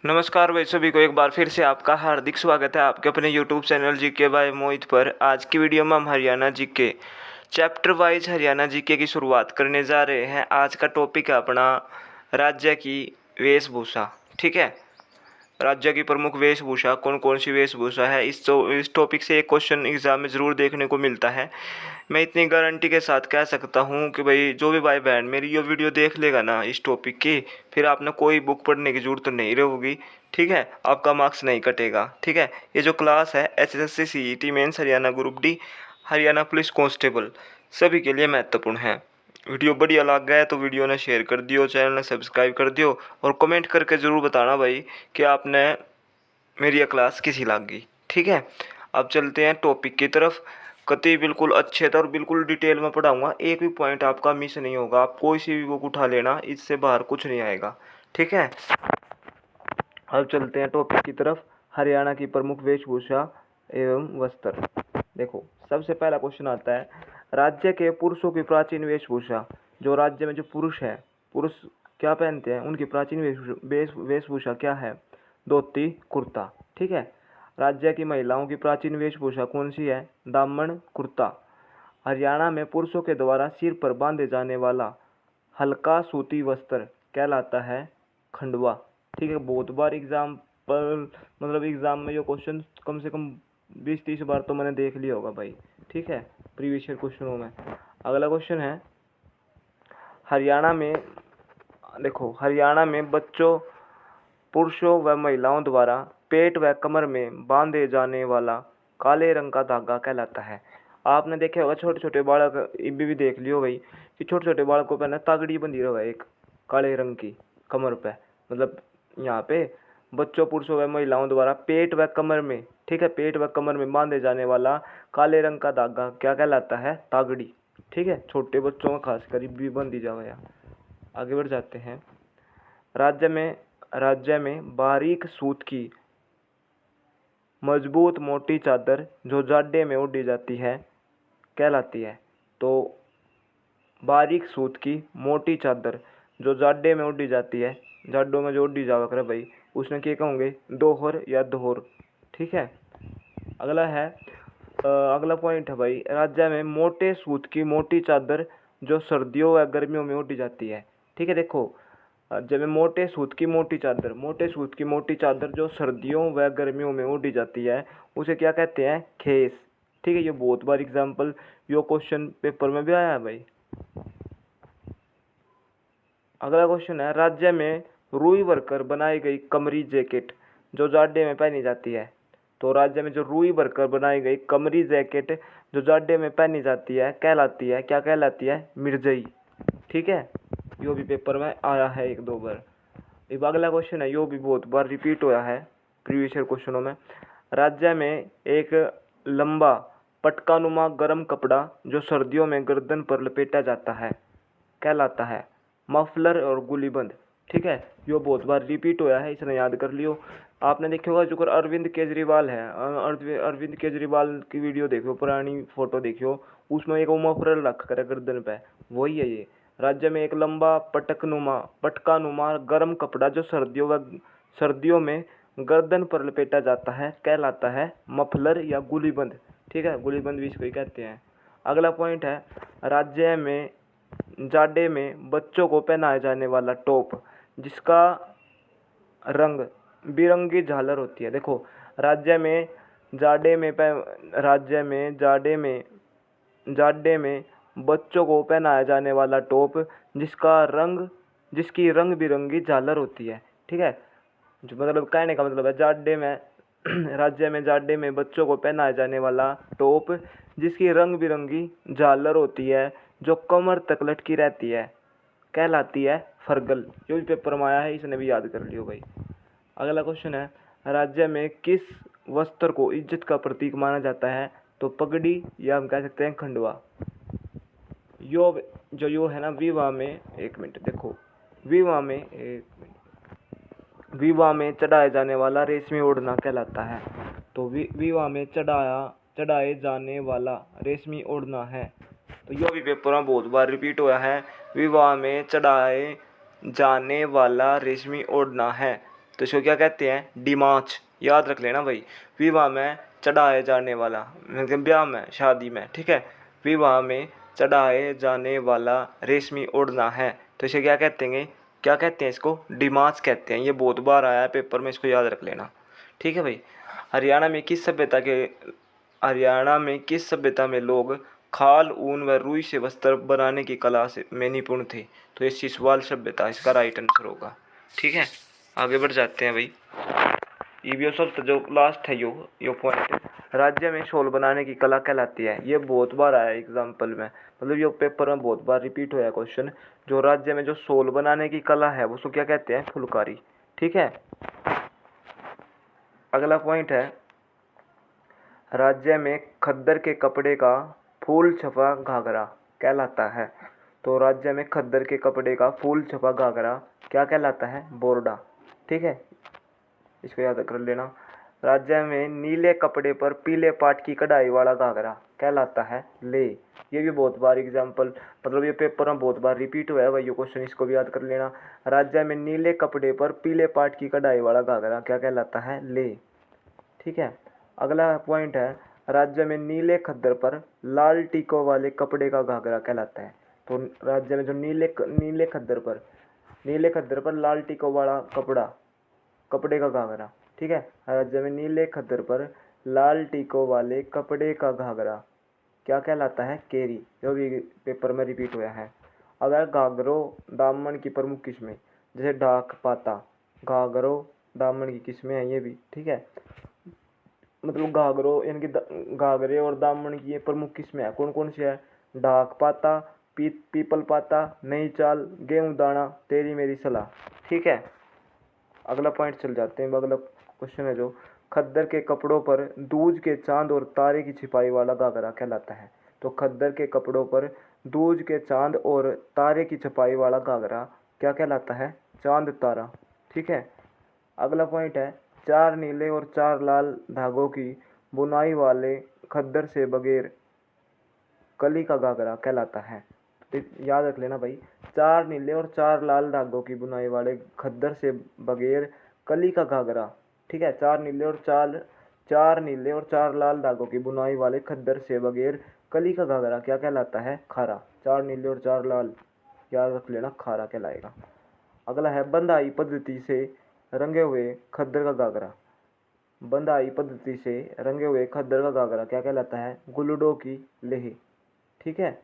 नमस्कार भाई, सभी को एक बार फिर से आपका हार्दिक स्वागत है आपके अपने YouTube चैनल जीके बाय मोहित पर। आज की वीडियो में हम Haryana GK chapter wise Haryana GK की शुरुआत करने जा रहे हैं। आज का टॉपिक है अपना राज्य की वेशभूषा। ठीक है, राज्य की प्रमुख वेशभूषा कौन कौन सी वेशभूषा है, इस टॉपिक से एक क्वेश्चन एग्जाम में ज़रूर देखने को मिलता है। मैं इतनी गारंटी के साथ कह सकता हूँ कि भाई जो भी भाई बहन मेरी ये वीडियो देख लेगा ना इस टॉपिक की, फिर आपने कोई बुक पढ़ने की ज़रूरत नहीं रहेगी। ठीक है, आपका मार्क्स नहीं कटेगा। ठीक है, ये जो क्लास है SSC CET mains Haryana group D, Haryana police constable सभी के लिए महत्वपूर्ण है। वीडियो बढ़िया लग गया है तो वीडियो ने शेयर कर दियो, चैनल ने सब्सक्राइब कर दियो और कमेंट करके ज़रूर बताना भाई कि आपने मेरी ये क्लास कैसी लगी। ठीक है, अब चलते हैं टॉपिक की तरफ। कतई बिल्कुल अच्छे और बिल्कुल डिटेल में पढ़ाऊँगा, एक भी पॉइंट आपका मिस नहीं होगा। आप कोई सी भी बुक उठा लेना, इससे बाहर कुछ नहीं आएगा। ठीक है, अब चलते हैं टॉपिक की तरफ। हरियाणा की प्रमुख वेशभूषा एवं वस्त्र। देखो, सबसे पहला क्वेश्चन आता है, राज्य के पुरुषों की प्राचीन वेशभूषा। जो राज्य में जो पुरुष है, पुरुष क्या पहनते हैं, उनकी प्राचीन वेशभूषा क्या है? धोती कुर्ता। ठीक है। राज्य की महिलाओं की प्राचीन वेशभूषा कौन सी है? दामन कुर्ता। हरियाणा में पुरुषों के द्वारा सिर पर बांधे जाने वाला हल्का सूती वस्त्र कहलाता है खंडवा। ठीक है, बहुत बार एग्जाम पर एग्जाम में ये क्वेश्चन कम से कम 20-30 बार तो मैंने देख लिया होगा भाई। ठीक है, प्रीवियस ईयर क्वेश्चनों में। अगला क्वेश्चन है, हरियाणा में देखो, हरियाणा में बच्चों, पुरुषों व महिलाओं द्वारा पेट व कमर में बांधे जाने वाला काले रंग का धागा कहलाता है। आपने देखे होगा छोटे छोटे बालक, भी देख लियो भाई कि छोटे छोटे बालकों पर ना तागड़ी बंधी रहा है एक काले रंग की कमर पे। यहाँ पे बच्चों, पुरुषों व महिलाओं द्वारा पेट व कमर में, ठीक है, पेट व कमर में बांधे जाने वाला काले रंग का धागा क्या कहलाता है? तागड़ी। ठीक है, छोटे बच्चों में खासकर भी बंधी जाए। आगे बढ़ जाते हैं। राज्य में बारीक सूत की मजबूत मोटी चादर जो जाड़े में ओढ़ी जाती है कहलाती है। तो बारीक सूत की मोटी चादर जो जाड़े में ओढ़ी जाती है, जाड़ों में जो ओढ़ी जावा करे भाई, उसने क्या कहोगे? दोहर या दोहर। ठीक है, अगला है अगला पॉइंट है भाई, राज्य में मोटे सूत की मोटी चादर जो सर्दियों व गर्मियों में ओढ़ी जाती है। ठीक है, देखो, राज्य में मोटे सूत की मोटी चादर, मोटे सूत की मोटी चादर जो सर्दियों व गर्मियों में ओढ़ी जाती है, उसे क्या कहते हैं? खेस। ठीक है, ये बहुत बार एग्जाम्पल यो क्वेश्चन पेपर में भी आया है भाई। अगला क्वेश्चन है, राज्य में रुई भरकर बनाई गई कमरी जैकेट जो जाड़े में पहनी जाती है। तो राज्य में जो रुई भरकर बनाई गई कमरी जैकेट जो जाड़े में पहनी जाती है कहलाती है, क्या कहलाती है? मिर्जई। ठीक है, यो भी पेपर में आया है 1-2 बार। अब अगला क्वेश्चन है, यो भी बहुत बार रिपीट हुआ है प्रीवियस ईयर क्वेश्चनों में। राज्य में एक लंबा पटकानुमा गर्म कपड़ा जो सर्दियों में गर्दन पर लपेटा जाता है कहलाता है मफलर और गुलीबंद। ठीक है, यो बहुत बार रिपीट हुआ है, इसने याद कर लियो। आपने देखा होगा जो अरविंद केजरीवाल है, अरविंद केजरीवाल की वीडियो देखो, पुरानी फोटो देखियो, उसमें एक मफलर रख कर गर्दन पे, वही है ये। राज्य में एक लंबा पटकानुमा गर्म कपड़ा जो सर्दियों में गर्दन पर लपेटा जाता है कहलाता है मफलर या गुलीबंद। ठीक है, गुलीबंद भी इसको ही कहते हैं। अगला पॉइंट है, राज्य में जाड़े में बच्चों को पहनाया जाने वाला टॉप जिसका रंग बिरंगी झालर होती है। देखो, राज्य में जाड़े में बच्चों को पहनाया जाने वाला टॉप जिसकी रंग बिरंगी झालर होती है। ठीक है, जो कहने का मतलब है, जाड़े में राज्य में जाड़े में बच्चों को पहनाया जाने वाला टॉप जिसकी रंग बिरंगी झालर होती है जो कमर तक लटकी रहती है कहलाती है फरगल। जो भी पेपर में आया है, इसने भी याद कर लियो भाई। अगला क्वेश्चन है, राज्य में किस वस्त्र को इज्जत का प्रतीक माना जाता है? तो पगड़ी, या हम कह सकते हैं खंडवा। यो है ना, विवाह में, एक मिनट देखो, विवाह में चढ़ाए जाने वाला रेशमी ओढ़ना कहलाता है। तो विवाह में चढ़ाए जाने वाला रेशमी ओढ़ना है। तो यो भी पेपर में बहुत बार रिपीट हुआ है, विवाह में चढ़ाए जाने वाला रेशमी ओढ़ना है। तो इसको क्या कहते हैं, डिमाच। याद रख लेना भाई। विवाह में चढ़ाए जाने वाला, मतलब ब्याह में, शादी में, ठीक है, विवाह में चढ़ाए जाने वाला रेशमी ओढ़ना है, तो इसे क्या कहते हैं, क्या कहते हैं, इसको डिमाच कहते हैं। ये बहुत बार आया है पेपर में, इसको याद रख लेना, ठीक है भाई। हरियाणा में किस सभ्यता के हरियाणा में किस सभ्यता में लोग खाल, ऊन व रुई से वस्त्र बनाने की कला से में निपुण थे, तो ये सिसवाल सभ्यता इसका राइट आंसर होगा, ठीक है। आगे बढ़ जाते हैं भाई। ईवीओ शब्द जो लास्ट है यो पॉइंट, राज्य में शॉल बनाने की कला कहलाती है। ये बहुत बार आया एग्जाम्पल में, मतलब ये पेपर में बहुत बार रिपीट होया क्वेश्चन। जो राज्य में जो शॉल बनाने की कला है उसको क्या कहते हैं, फुलकारी, ठीक है। अगला पॉइंट है, राज्य में खद्दर के कपड़े का फूल छपा घाघरा कहलाता है। तो राज्य में खद्दर के कपड़े का फूल छपा घाघरा क्या कहलाता है, बोरडा, ठीक है, इसको याद कर लेना। राज्य में नीले कपड़े पर पीले पाट की कढ़ाई वाला घाघरा कहलाता है ले। ये भी बहुत बार एग्जाम्पल, मतलब ये पेपर में बहुत बार रिपीट हुआ है भाई ये क्वेश्चन, इसको भी याद कर लेना। राज्य में नीले कपड़े पर पीले पाट की कढ़ाई वाला घाघरा क्या कहलाता है, ले, ठीक है। अगला पॉइंट है, राज्य में नीले खद्दर पर लाल टीकों वाले कपड़े का घाघरा कहलाता है। तो राज्य में जो नीले खद्दर पर लाल टीकों वाला कपड़े का घाघरा, ठीक है। राज्य में नीले खद्दर पर लाल टीकों वाले कपड़े का घाघरा क्या कहलाता है, केरी, जो भी पेपर में रिपीट हुआ है। अगर घाघरो दामन की प्रमुख किस्में, जैसे ढाक पाता, घाघरो दामन की किस्में हैं ये भी, ठीक है। मतलब घाघरो यानी कि घाघरे और दामन की ये प्रमुख किस्में हैं, कौन कौन सी है, ढाक पाता, पीपल पाता, नई चाल, गेहूं दाना, तेरी मेरी सलाह, ठीक है। अगला पॉइंट चल जाते हैं। अगला क्वेश्चन है जो, खद्दर के कपड़ों पर दूज के चांद और तारे की छिपाई वाला घाघरा कहलाता है। तो खद्दर के कपड़ों पर दूज के चांद और तारे की छपाई वाला घाघरा क्या कहलाता है, चांद तारा, ठीक है। अगला पॉइंट है, 4 नीले और 4 लाल धागों की बुनाई वाले खद्दर से बगैर कली का घाघरा कहलाता है। तो याद रख लेना भाई, 4 नीले और 4 लाल धागों की बुनाई वाले खद्दर से बगैर कली का घाघरा, ठीक है। 4 नीले और 4 लाल धागों की बुनाई वाले खद्दर से बगैर कली का घाघरा क्या कहलाता है, खारा। 4 नीले और 4 लाल, याद रख लेना, खारा कहलाएगा। अगला है, बंधाई पद्धति से रंगे हुए खद्दर का घाघरा। बंधाई पद्धति से रंगे हुए खद्दर का घाघरा क्या कहलाता है, गुलडो की लेह, ठीक है।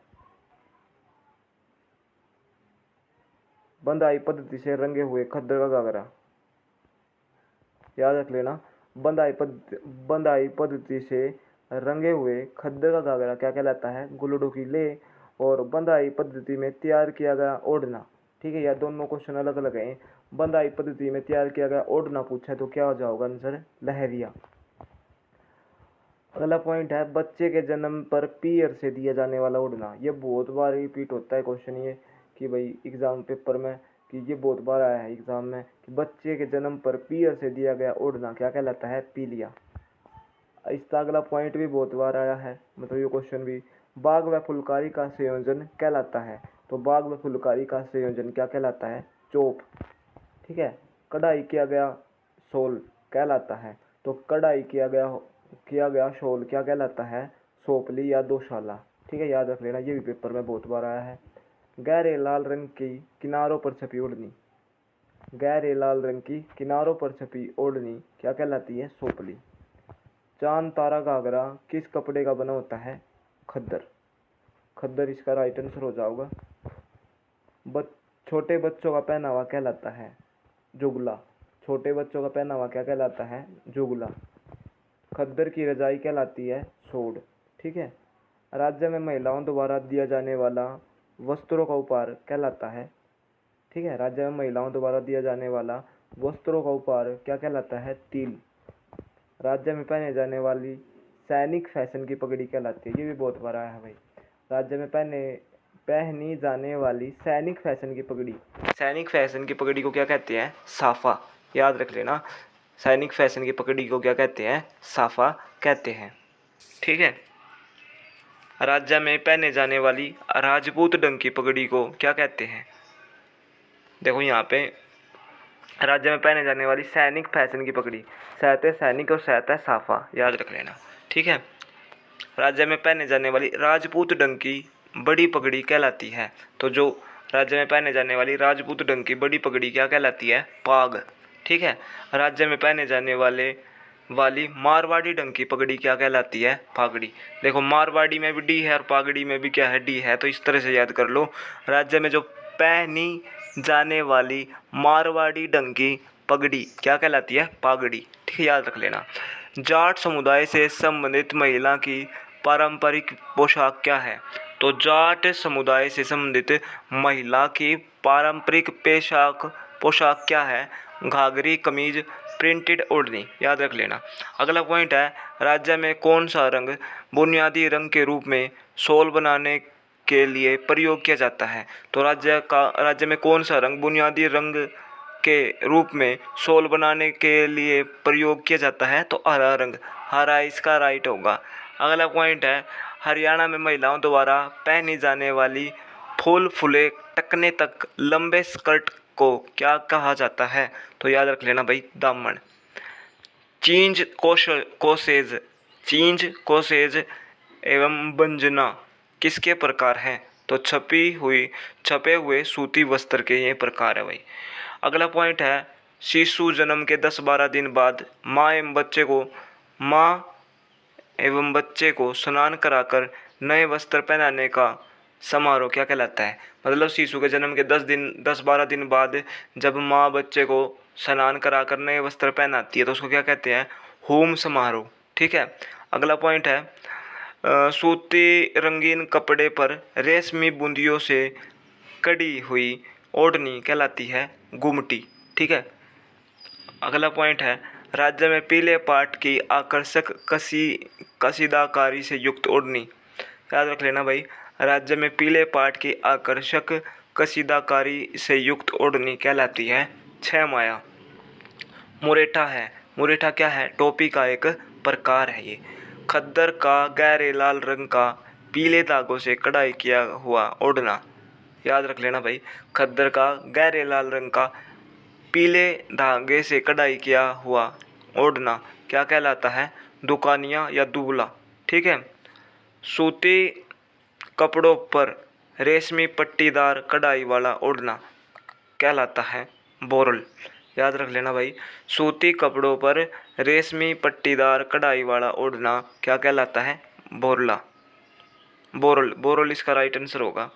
बंधाई पद्धति से रंगे हुए खद्दर का घाघरा, याद रख लेना। बंधाई पद्धति से रंगे हुए खद्दर का घाघरा क्या कहलाता है, गुलडो की ले। और बंधाई पद्धति में तैयार किया गया ओढ़ना, ठीक है। यह दोनों क्वेश्चन अलग अलग हैं। बंधाई पद्धति में तैयार किया गया ओढ़ना पूछा तो क्या हो जाएगा आंसर, लहरिया। अगला पॉइंट है, बच्चे के जन्म पर पीयर से दिया जाने वाला ओढ़ना। ये बहुत बार रिपीट होता है क्वेश्चन ये, कि भाई एग्जाम पेपर में, कि ये बहुत बार आया है एग्जाम में, कि बच्चे के जन्म पर पीयर से दिया गया ओढ़ना क्या कहलाता है, पीलिया। इसका अगला पॉइंट भी बहुत बार आया है, मतलब ये क्वेश्चन भी, बाग व फुलकारी का संयोजन कहलाता है। तो बाग व फुलकारी का संयोजन क्या कहलाता है, चोप, ठीक है। कढ़ाई किया गया शॉल कहलाता है। तो कढ़ाई किया गया शॉल क्या कहलाता है, सोपली या दोशाला, ठीक है, याद रख लेना, ये भी पेपर में बहुत बार आया है। गहरे लाल रंग की किनारों पर छपी ओढ़नी, गहरे लाल रंग की किनारों पर छपी ओढ़नी क्या कहलाती है, सोपली। चांद तारा घाघरा किस कपड़े का बना होता है, खद्दर। खद्दर इसका राइट आंसर हो जाएगा। छोटे बच्चों का पहनावा कहलाता है, जुगला। छोटे बच्चों का पहनावा क्या कहलाता है, जुगला। खद्दर की रजाई कहलाती है, सोड, ठीक है। राज्य में महिलाओं द्वारा दिया जाने वाला वस्त्रों का उपहार कहलाता है, ठीक है। राज्य में महिलाओं द्वारा दिया जाने वाला वस्त्रों का उपहार क्या कहलाता है, तिल। राज्य में पहने जाने वाली सैनिक फैशन की पगड़ी कहलाती है। ये भी बहुत बार आया है भाई। राज्य में पहनी जाने वाली सैनिक फैशन की पगड़ी को क्या कहते हैं, साफा, याद रख लेना। सैनिक फैशन की पगड़ी को क्या कहते हैं, साफा कहते हैं, ठीक है। राज्य में पहने जाने वाली राजपूत ढंग की पगड़ी को क्या कहते हैं, देखो यहाँ पे राज्य में पहने जाने वाली सैनिक फैशन की पगड़ी, सहत है सैनिक और सहत है साफा, याद रख लेना। ठीक है। राज्य में पहने जाने वाली राजपूत ढंग की बड़ी पगड़ी कहलाती है। तो जो राज्य में पहने जाने वाली राजपूत ढंग की बड़ी पगड़ी क्या कहलाती है? पाग। ठीक है। राज्य में पहने जाने वाली मारवाड़ी ढंग की पगड़ी क्या कहलाती है? पागड़ी। देखो मारवाड़ी में भी डी है और पागड़ी में भी क्या है? डी है। तो इस तरह से याद कर लो। राज्य में जो पहनी जाने वाली मारवाड़ी ढंग की पगड़ी क्या कहलाती है? पागड़ी। ठीक है, याद रख लेना। जाट समुदाय से संबंधित महिला की पारंपरिक पोशाक क्या है? तो जाट समुदाय से संबंधित महिला की पारंपरिक पोशाक क्या है? घाघरी, कमीज, प्रिंटेड ओढ़नी, याद रख लेना। अगला पॉइंट है, राज्य में कौन सा रंग बुनियादी रंग के रूप में शॉल बनाने के लिए प्रयोग किया जाता है? तो राज्य में कौन सा रंग बुनियादी रंग के रूप में शॉल बनाने के लिए प्रयोग किया जाता है? तो हरा रंग। हरा इसका राइट होगा। अगला पॉइंट है, हरियाणा में महिलाओं द्वारा पहनी जाने वाली फूल फूले टकने तक लंबे स्कर्ट को क्या कहा जाता है? तो याद रख लेना भाई, दामन। चींज कोसेज एवं बंजना किसके प्रकार हैं? तो छपे हुए सूती वस्त्र के ये प्रकार है भाई। अगला पॉइंट है, शिशु जन्म के 10-12 दिन बाद माँ एवं बच्चे को स्नान कराकर नए वस्त्र पहनाने का समारोह क्या कहलाता है? मतलब शिशु के जन्म के 10-12 दिन बाद जब माँ बच्चे को स्नान कराकर नए वस्त्र पहनाती है तो उसको क्या कहते हैं? होम समारोह। ठीक है। अगला पॉइंट है, सूती रंगीन कपड़े पर रेशमी बूंदियों से कड़ी हुई ओढ़नी कहलाती है गुमटी। ठीक है। अगला पॉइंट है, राज्य में पीले पाट की आकर्षक कसीदाकारी से युक्त ओढ़नी, याद रख लेना भाई। राज्य में पीले पाट की आकर्षक कसीदाकारी से युक्त ओढ़नी कहलाती है छह माया। मुरेठा है। मुरेठा क्या है? टोपी का एक प्रकार है ये। खद्दर का गहरे लाल रंग का पीले धागों से कढ़ाई किया हुआ ओढ़ना, याद रख लेना भाई। खद्दर का गहरे लाल रंग का पीले धागे से कढ़ाई किया हुआ ओढ़ना क्या कहलाता है? दुकानिया या दुबला। ठीक है। सूती कपड़ों पर रेशमी पट्टीदार कढ़ाई वाला ओढ़ना कहलाता है बोरल, याद रख लेना भाई। सूती कपड़ों पर रेशमी पट्टीदार कढ़ाई वाला ओढ़ना क्या कहलाता है? बोरल इसका राइट आंसर होगा।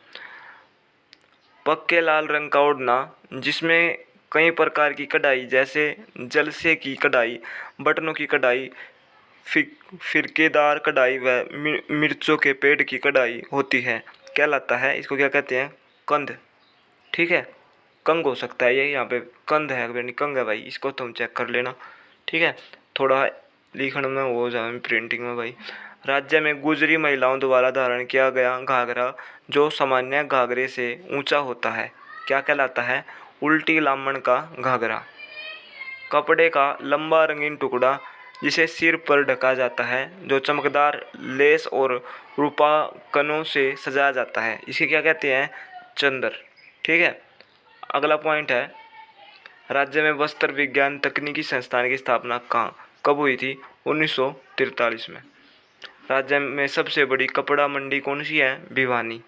पक्के लाल रंग का ओढ़ना जिसमें कई प्रकार की कढ़ाई जैसे जलसे की कढ़ाई, बटनों की कढ़ाई, फिरकेदार कढ़ाई व मिर्चों के पेड़ की कढ़ाई होती है कहलाता है, इसको क्या कहते हैं? कंद। ठीक है। कंग हो सकता है ये, यहाँ पे कंद है, कंग है भाई, इसको तुम चेक कर लेना। ठीक है। थोड़ा लिखण में हो जाए, प्रिंटिंग में भाई। राज्य में गुजरी महिलाओं द्वारा धारण किया गया घाघरा जो सामान्य घाघरे से ऊंचा होता है क्या कहलाता है? उल्टी लामण का घाघरा। कपड़े का लंबा रंगीन टुकड़ा जिसे सिर पर ढका जाता है जो चमकदार लेस और रूपाकनों से सजाया जाता है, इसे क्या कहते हैं? चंदर। ठीक है। अगला पॉइंट है, राज्य में वस्त्र विज्ञान तकनीकी संस्थान की स्थापना कब हुई थी? 1943 में। राज्य में सबसे बड़ी कपड़ा मंडी कौन सी है? भिवानी।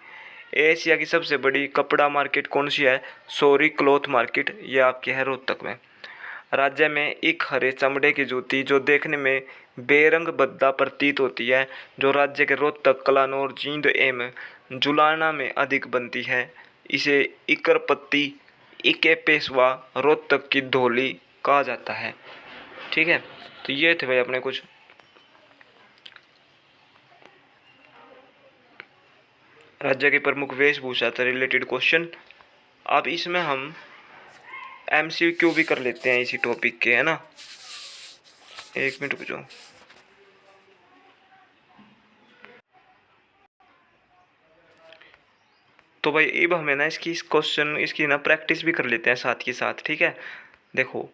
एशिया की सबसे बड़ी कपड़ा मार्केट कौन सी है? सोरी क्लॉथ मार्केट, ये आपके है रोहतक में। राज्य में एक हरे चमड़े की जूती जो देखने में बेरंग बद्दा प्रतीत होती है जो राज्य के रोहतक, कलानौर, जींद एवं जुलाना में अधिक बनती है, इसे इकरपत्ती, इके पेशवा, रोहतक की धोली कहा जाता है। ठीक है। तो ये थे भाई अपने कुछ राज्य की प्रमुख वेशभूषा से रिलेटेड क्वेश्चन। अब इसमें हम MCQ भी कर लेते हैं इसी टॉपिक के, है ना। एक मिनट रुक जाओ। तो भाई अब हमें ना इसकी ना प्रैक्टिस भी कर लेते हैं साथ के साथ। ठीक है। देखो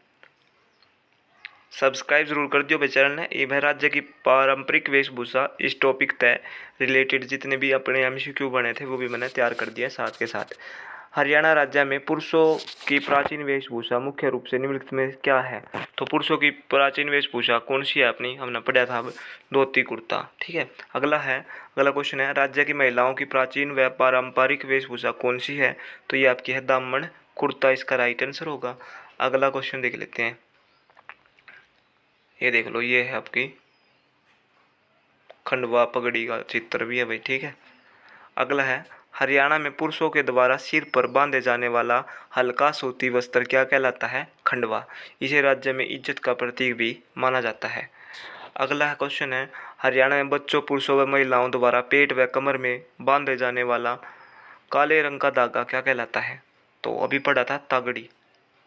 सब्सक्राइब जरूर कर दियो भाई चैनल ने। ये भाई राज्य की पारंपरिक वेशभूषा इस टॉपिक तय रिलेटेड जितने भी अपने MCQ बने थे वो भी मैंने तैयार कर दिया साथ के साथ। हरियाणा राज्य में पुरुषों की प्राचीन वेशभूषा मुख्य रूप से निम्नलिखित में क्या है? तो पुरुषों की प्राचीन वेशभूषा कौन सी है अपनी? हमने पढ़ा था अब, धोती कुर्ता। ठीक है, अगला क्वेश्चन है, राज्य की महिलाओं की प्राचीन व पारंपरिक वेशभूषा कौन सी है? तो ये आपकी है दामन कुर्ता, इसका राइट आंसर होगा। अगला क्वेश्चन देख लेते हैं, ये देख लो, ये है आपकी खंडवा पगड़ी का चित्र भी है भाई। ठीक है, अगला है, हरियाणा में पुरुषों के द्वारा सिर पर बांधे जाने वाला हल्का सूती वस्त्र क्या कहलाता है? खंडवा। इसे राज्य में इज्जत का प्रतीक भी माना जाता है। अगला क्वेश्चन है, हरियाणा में बच्चों, पुरुषों व महिलाओं द्वारा पेट व कमर में बांधे जाने वाला काले रंग का धागा क्या कहलाता है? तो अभी पढ़ा था तागड़ी।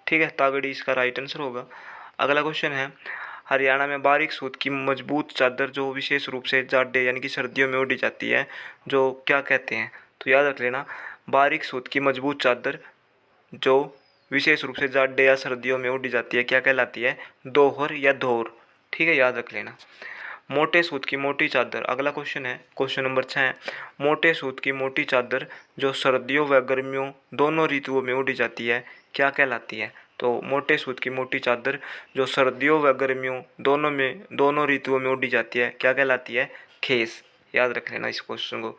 ठीक है, तागड़ी इसका राइट आंसर होगा। अगला क्वेश्चन है, हरियाणा में बारीक सूत की मजबूत चादर जो विशेष रूप से जाड़े यानी कि सर्दियों में ओढ़ी जाती है, जो क्या कहते हैं? तो याद रख लेना, बारीक सूत की मजबूत चादर जो विशेष रूप से जाड़े या सर्दियों में ओढ़ी जाती है क्या कहलाती है? दोहर या धोर। ठीक है, याद रख लेना। मोटे सूत की मोटी चादर, अगला क्वेश्चन है, क्वेश्चन नंबर 6, मोटे सूत की मोटी चादर जो सर्दियों व गर्मियों दोनों ऋतुओं में ओढ़ी जाती है क्या कहलाती है? तो मोटे सूत की मोटी चादर जो सर्दियों व गर्मियों दोनों ऋतुओं में ओढ़ी जाती है क्या कहलाती है? खेस। याद रख लेना इस क्वेश्चन को।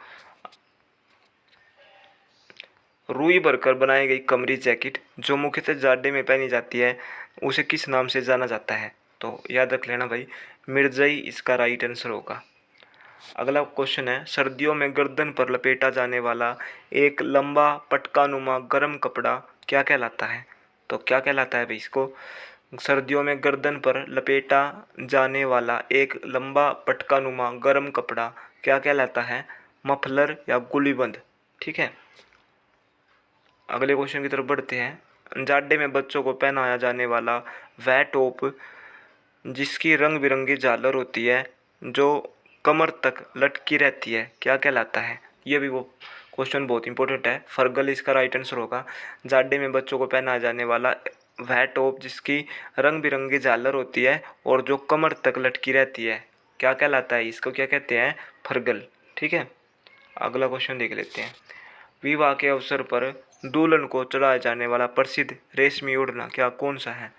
रुई भरकर बनाई गई कमरी जैकेट जो मुख्यतः जाड़े में पहनी जाती है उसे किस नाम से जाना जाता है? तो याद रख लेना भाई, मिर्जई इसका राइट आंसर होगा। अगला क्वेश्चन है, सर्दियों में गर्दन पर लपेटा जाने वाला एक लंबा पटकानुमा गर्म कपड़ा क्या कहलाता है? तो क्या कहलाता है भाई इसको? सर्दियों में गर्दन पर लपेटा जाने वाला एक लंबा पटकानुमा गर्म कपड़ा क्या कहलाता है? मफलर या गुलीबंद। ठीक है, अगले क्वेश्चन की तरफ बढ़ते हैं, जाड़े में बच्चों को पहनाया जाने वाला वह टॉप जिसकी रंग बिरंगी झालर होती है जो कमर तक लटकी रहती है क्या कहलाता है? ये भी वो क्वेश्चन बहुत इंपॉर्टेंट है, फरगल इसका राइट आंसर होगा। जाड़े में बच्चों को पहनाया जाने वाला वह टॉप जिसकी रंग बिरंगी झालर होती है और जो कमर तक लटकी रहती है क्या कहलाता है? इसको क्या कहते हैं? फरगल। ठीक है, अगला क्वेश्चन देख लेते हैं, विवाह के अवसर पर दुल्हन को चढ़ाया जाने वाला प्रसिद्ध रेशमी ओढ़ना क्या कौन सा है?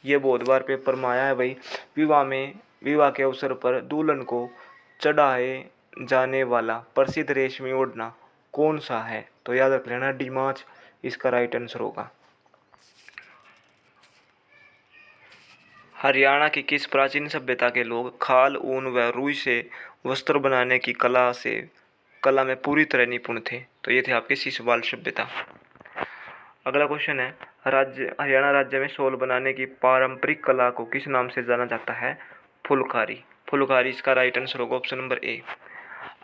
ये बहुत बार पेपर में आया है भाई। विवाह के अवसर पर दुल्हन को चढ़ाए जाने वाला प्रसिद्ध रेशमी ओढ़ना कौन सा है? तो याद रख लेना, डिमाच इसका राइट आंसर होगा। हरियाणा की किस प्राचीन सभ्यता के लोग खाल, ऊन व रुई से वस्त्र बनाने की कला में पूरी तरह निपुण थे? तो ये थे आपके शिशुपाल सभ्यता। अगला क्वेश्चन है, हरियाणा राज्य में शॉल बनाने की पारंपरिक कला को किस नाम से जाना जाता है? फुलकारी। फुलकारी इसका राइट आंसर होगा ऑप्शन नंबर ए।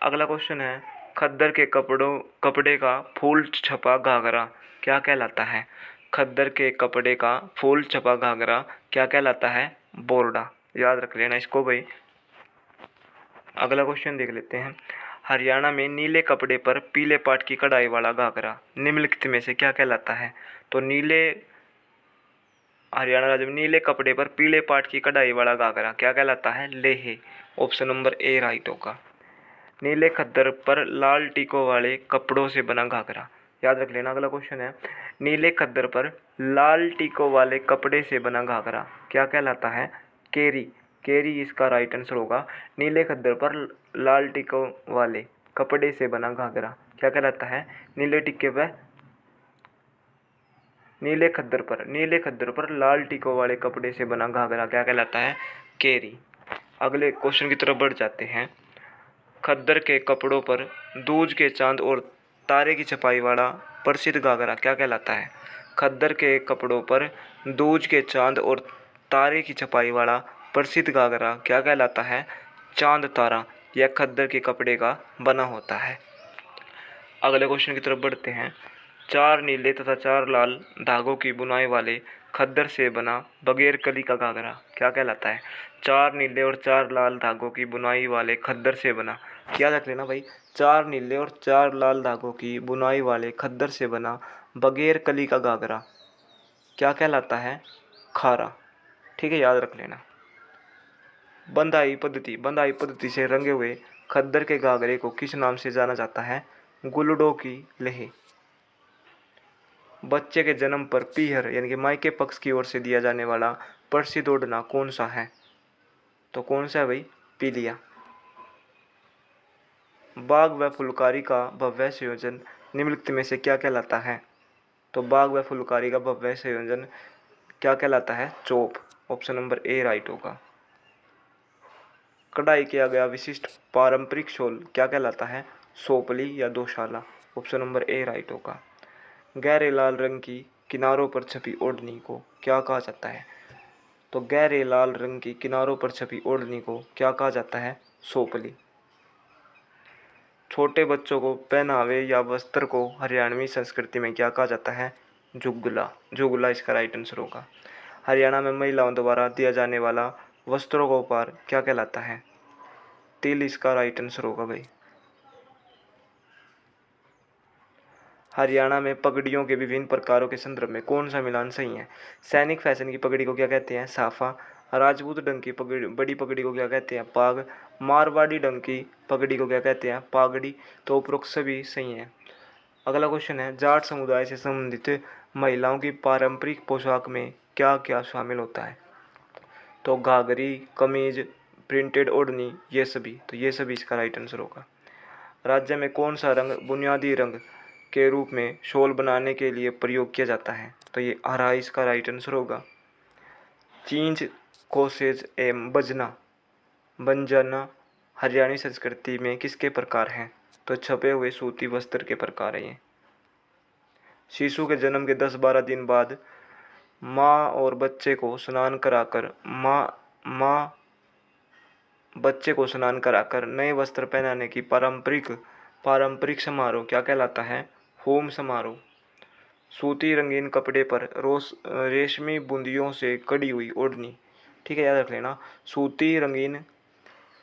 अगला क्वेश्चन है, खद्दर के कपड़े का फूल छपा घाघरा क्या कहलाता है? खद्दर के कपड़े का फूल छपा घाघरा क्या कहलाता है? बोरडा। याद रख लेना इसको भाई। अगला क्वेश्चन देख लेते हैं, हरियाणा में नीले कपड़े पर पीले पाट की कढ़ाई वाला घाघरा निम्नलिखित में से क्या कहलाता है? तो हरियाणा राज्य में नीले कपड़े पर पीले पाट की कढ़ाई वाला घाघरा क्या कहलाता है? लेहे। ऑप्शन नंबर ए राइट होगा। नीले खद्दर पर लाल टीकों वाले कपड़ों से बना घाघरा। याद रख लेना, अगला क्वेश्चन है, नीले खद्दर पर लाल टीकों वाले कपड़े से बना घाघरा क्या कहलाता है? केरी। केरी इसका राइट आंसर होगा। नीले खद्दर पर लाल टीकों वाले कपड़े से बना घाघरा क्या कहलाता है? नीले खद्दर पर लाल टीकों वाले कपड़े से बना घाघरा क्या कहलाता है? केरी। अगले क्वेश्चन की तरफ बढ़ जाते हैं, खद्दर के कपड़ों पर दूज के चांद और तारे की छपाई वाला प्रसिद्ध घाघरा क्या कहलाता है? खद्दर के कपड़ों पर दूज के चांद और तारे की छपाई वाला प्रसिद्ध घाघरा क्या कहलाता है? चांद तारा। यह खद्दर के कपड़े का बना होता है। अगले क्वेश्चन की तरफ बढ़ते हैं, 4 नीले तथा 4 लाल धागों की बुनाई वाले खद्दर से बना बगैर कली का घाघरा क्या कहलाता है? 4 नीले और 4 लाल धागों की बुनाई वाले खद्दर से बना, याद रख लेना भाई, 4 नीले और 4 लाल धागों की बुनाई वाले खद्दर से बना बगैर कली का घाघरा क्या कहलाता है? खारा। ठीक है, याद रख लेना। बंधाई पद्धति से रंगे हुए खद्दर के घाघरे को किस नाम से जाना जाता है? गुलडों की लेह। बच्चे के जन्म पर पीहर यानी कि मायके पक्ष की ओर से दिया जाने वाला प्रसिद्ध ओढ़ना कौन सा है? तो कौन सा है भाई? पीलिया। बाग व फुलकारी का भव्य संयोजन निम्नलिखित में से क्या कहलाता है? तो बाग व फुलकारी का भव्य संयोजन क्या कहलाता है? Chop. Option number A right होगा। कढ़ाई किया गया विशिष्ट पारंपरिक शॉल क्या कहलाता है? सोपली या दोशाला। ऑप्शन नंबर ए राइट होगा। गहरे लाल रंग की किनारों पर छपी ओढ़नी को क्या कहा जाता है? तो गहरे लाल रंग की किनारों पर छपी ओढ़नी को क्या कहा जाता है? सोपली। छोटे बच्चों को पहनावे या वस्त्र को हरियाणवी संस्कृति में क्या कहा जाता है? जुगला। जुगला इसका राइट आंसर होगा। हरियाणा में महिलाओं द्वारा दिया जाने वाला वस्त्रों का उपहार क्या कहलाता है? तिल इसका राइट आंसर होगा भाई। हरियाणा में पगड़ियों के विभिन्न प्रकारों के संदर्भ में कौन सा मिलान सही है? सैनिक फैशन की पगड़ी को क्या कहते हैं? साफा। राजपूत ढंग की पगड़ी, बड़ी पगड़ी को क्या कहते हैं? पाग। मारवाड़ी ढंग की पगड़ी को क्या कहते हैं? पागड़ी। तो उपरोक्त सभी सही है। अगला क्वेश्चन है, जाट समुदाय से संबंधित महिलाओं की पारंपरिक पोशाक में क्या क्या शामिल होता है? तो घाघरी, कमीज, प्रिंटेड ओढ़नी, ये सभी। तो ये सभी इसका राइट आंसर होगा। राज्य में कौन सा रंग बुनियादी रंग के रूप में शॉल बनाने के लिए प्रयोग किया जाता है? तो ये हरा इसका राइट आंसर होगा। चींच, कोसेज एवं बंजना हरियाणवी संस्कृति में किसके प्रकार हैं? तो छपे हुए सूती वस्त्र के प्रकार हैं ये। शिशु के जन्म के 10-12 दिन बाद माँ और बच्चे को स्नान कराकर नए वस्त्र पहनाने की पारंपरिक समारोह क्या कहलाता है? होम समारोह। सूती रंगीन कपड़े पर रेशमी बूंदियों से कड़ी हुई ओढ़नी, ठीक है याद रख लेना। सूती रंगीन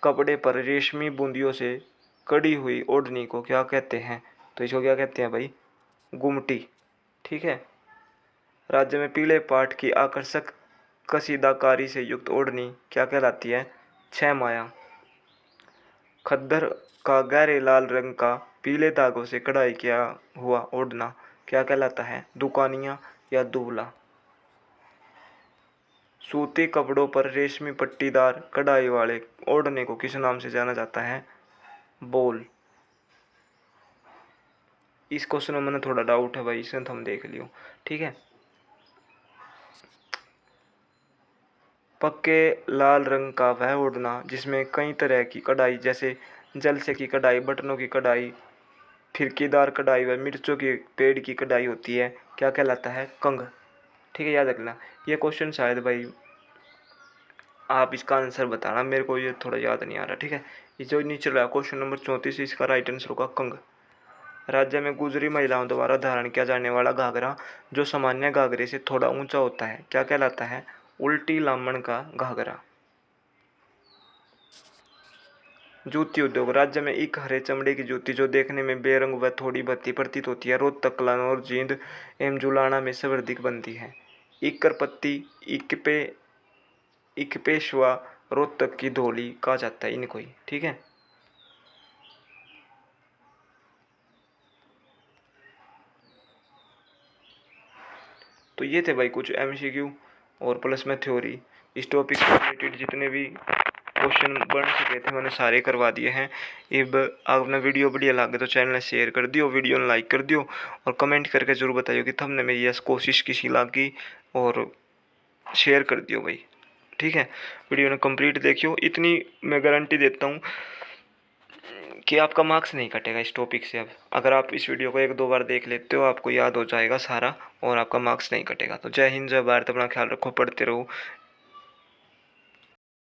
कपड़े पर रेशमी बूंदियों से कड़ी हुई ओढ़नी को क्या कहते हैं? तो इसको क्या कहते हैं भाई? गुमटी। ठीक है। राज्य में पीले पाट की आकर्षक कसीदाकारी से युक्त ओढ़नी क्या कहलाती है? 6 माया। खद्दर का गहरे लाल रंग का पीले धागों से कढ़ाई किया हुआ ओढ़ना क्या कहलाता है? दुकानिया या दुबला। सूती कपड़ों पर रेशमी पट्टीदार कढ़ाई वाले ओढ़ने को किस नाम से जाना जाता है? बोल। इस क्वेश्चन में मैंने थोड़ा डाउट है भाई, इसमें तो हम देख लियो। ठीक है। पक्के लाल रंग का वह ओढ़ना जिसमें कई तरह की कढ़ाई जैसे जलसे की कढ़ाई, बटनों की कढ़ाई, फिरकीदार कढ़ाई व मिर्चों के पेड़ की कढ़ाई होती है क्या कहलाता है? कंग। ठीक है याद रखना। ये क्वेश्चन शायद भाई आप इसका आंसर बताना, मेरे को ये थोड़ा याद नहीं आ रहा। ठीक है। ये जो नीचे रहा क्वेश्चन नंबर 34 इसका राइट आंसर होगा कंग। राज्य में गुजरी महिलाओं द्वारा धारण किया जाने वाला घाघरा जो सामान्य घाघरे से थोड़ा ऊंचा होता है क्या कहलाता है? उल्टी लामण का घाघरा। जूती उद्योग। राज्य में एक हरे चमड़े की जूती जो देखने में बेरंग व थोड़ी भद्दी प्रतीत होती है रोहतक, कलानौर, जींद एवं जुलाना में सर्वाधिक बनती है। इकरपत्ती, इकपेशवा, रोहतक की धौली कहा जाता है इनको ही। ठीक है। तो ये थे भाई कुछ एमसीक्यू और प्लस में थ्योरी। इस टॉपिक से रिलेटेड जितने भी क्वेश्चन बन चुके थे मैंने सारे करवा दिए हैं। अब आपने वीडियो बढ़िया लगे तो चैनल शेयर कर दियो, वीडियो ने लाइक कर दियो और कमेंट करके जरूर बताइए कि तुमने मेरी यह कोशिश किसी लगी और शेयर कर दियो भाई। ठीक है। वीडियो ने कंप्लीट देखियो, इतनी मैं गारंटी देता हूँ कि आपका मार्क्स नहीं कटेगा इस टॉपिक से। अब अगर आप इस वीडियो को 1-2 बार देख लेते हो आपको याद हो जाएगा सारा और आपका मार्क्स नहीं कटेगा। तो जय हिंद, जय भारत, अपना ख्याल रखो, पढ़ते रहो।